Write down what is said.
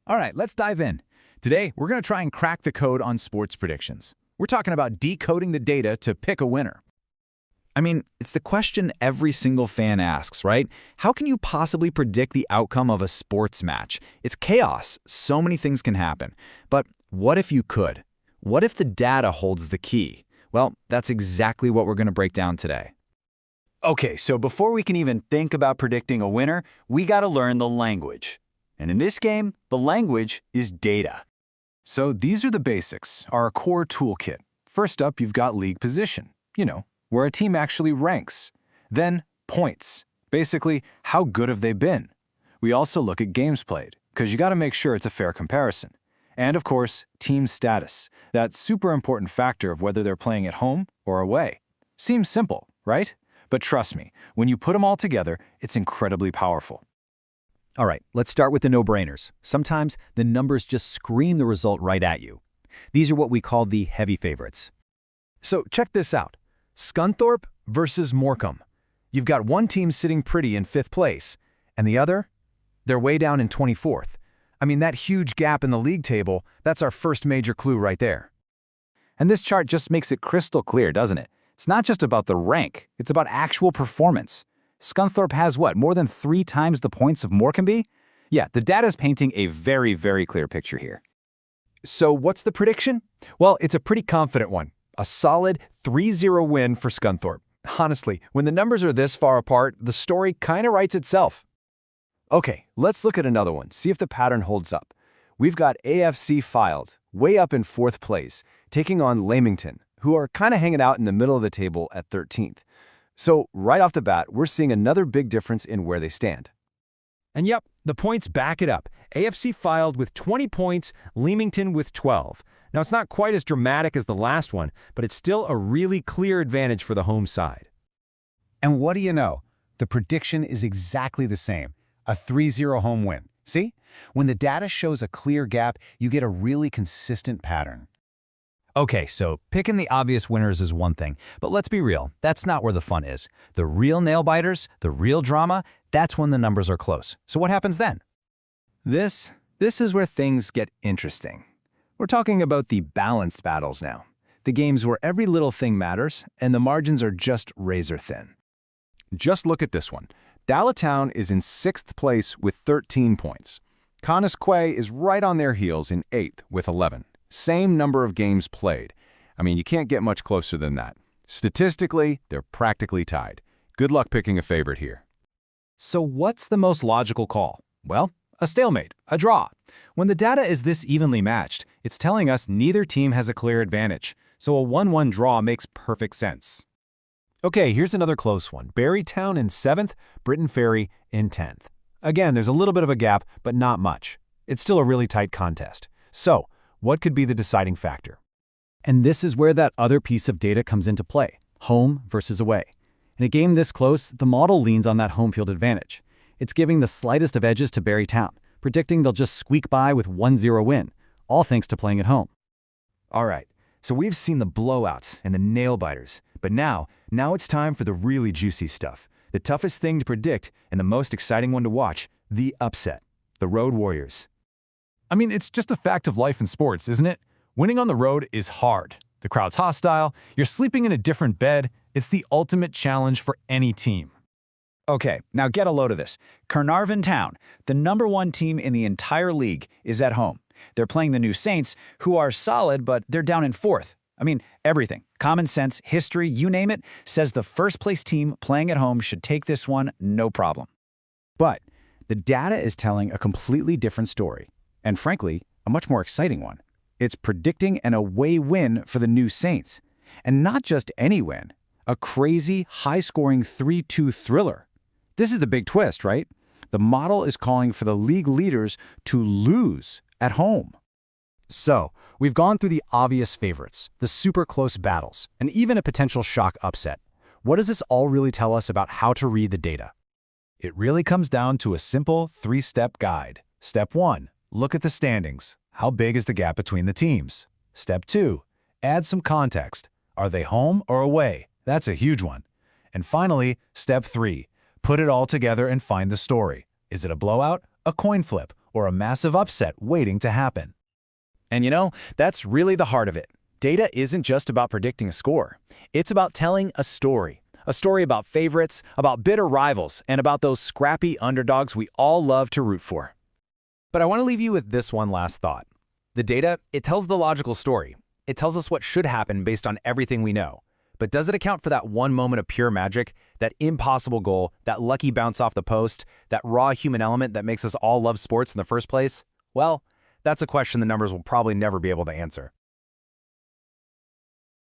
All right, let's dive in. Today, we're going to try and crack the code on sports predictions. We're talking about decoding the data to pick a winner. I mean, it's the question every single fan asks, right? How can you possibly predict the outcome of a sports match? It's chaos. So many things can happen. But what if you could? What if the data holds the key? Well, that's exactly what we're going to break down today. Okay, so before we can even think about predicting a winner, we got to learn the language. And in this game, the language is data. So these are the basics, our core toolkit. First up, you've got league position, where a team actually ranks. Then points, basically how good have they been. We also look at games played, because you got to make sure it's a fair comparison. And of course, team status, that super important factor of whether they're playing at home or away. Seems simple, right? But trust me, when you put them all together, it's incredibly powerful. All right, let's start with the no-brainers. Sometimes the numbers just scream the result right at you. These are what we call the heavy favorites. So check this out. Scunthorpe versus Morecambe. You've got one team sitting pretty in 5th place, and the other? They're way down in 24th. I mean, that huge gap in the league table, that's our first major clue right there. And this chart just makes it crystal clear, doesn't it? It's not just about the rank, it's about actual performance. Scunthorpe has what, more than 3 times the points of Morecambe? Yeah, the data's painting a very, very clear picture here. So what's the prediction? Well, it's a pretty confident one. A solid 3-0 win for Scunthorpe. Honestly, when the numbers are this far apart, the story kind of writes itself. Okay, let's look at another one, see if the pattern holds up. We've got AFC Fylde, way up in 4th place, taking on Leamington, who are kind of hanging out in the middle of the table at 13th. So right off the bat, we're seeing another big difference in where they stand. And yep, the points back it up. AFC Fylde with 20 points, Leamington with 12. Now, it's not quite as dramatic as the last one, but it's still a really clear advantage for the home side. And what do you know? The prediction is exactly the same. A 3-0 home win. See? When the data shows a clear gap, you get a really consistent pattern. Okay, so picking the obvious winners is one thing, but let's be real, that's not where the fun is. The real nail-biters, the real drama, that's when the numbers are close. So what happens then? This is where things get interesting. We're talking about the balanced battles now. The games where every little thing matters and the margins are just razor thin. Just look at this one. Bala Town is in 6th place with 13 points. Quay is right on their heels in 8th with 11. Same number of games played. I mean, you can't get much closer than that. Statistically, they're practically tied. Good luck picking a favorite here. So what's the most logical call? Well, a stalemate, a draw. When the data is this evenly matched, it's telling us neither team has a clear advantage. So a 1-1 draw makes perfect sense. Okay, here's another close one. Town in 7th, Briton Ferry in 10th. Again, there's a little bit of a gap, but not much. It's still a really tight contest. So, what could be the deciding factor? And this is where that other piece of data comes into play, home versus away. In a game this close, the model leans on that home field advantage. It's giving the slightest of edges to Town, predicting they'll just squeak by with 1-0 win, all thanks to playing at home. All right, so we've seen the blowouts and the nail-biters, but now it's time for the really juicy stuff. The toughest thing to predict and the most exciting one to watch, the upset, the Road Warriors. I mean, it's just a fact of life in sports, isn't it? Winning on the road is hard. The crowd's hostile, you're sleeping in a different bed. It's the ultimate challenge for any team. Okay, now get a load of this. Caernarfon Town, the #1 team in the entire league, is at home. They're playing the New Saints, who are solid, but they're down in 4th. I mean, everything, common sense, history, you name it, says the first-place team playing at home should take this one no problem. But the data is telling a completely different story. And frankly, a much more exciting one. It's predicting an away win for the New Saints. And not just any win, a crazy, high-scoring 3-2 thriller. This is the big twist, right? The model is calling for the league leaders to lose at home. So, we've gone through the obvious favorites, the super close battles, and even a potential shock upset. What does this all really tell us about how to read the data? It really comes down to a simple 3-step guide. Step 1. Look at the standings. How big is the gap between the teams? Step 2. Add some context. Are they home or away? That's a huge one. And finally, step 3. Put it all together and find the story. Is it a blowout, a coin flip, or a massive upset waiting to happen. And you know, that's really the heart of it. Data isn't just about predicting a score. It's about telling a story. A story about favorites, about bitter rivals, and about those scrappy underdogs we all love to root for. But I want to leave you with this one last thought. The data, it tells the logical story. It tells us what should happen based on everything we know. But does it account for that one moment of pure magic, that impossible goal, that lucky bounce off the post, that raw human element that makes us all love sports in the first place? Well, that's a question the numbers will probably never be able to answer.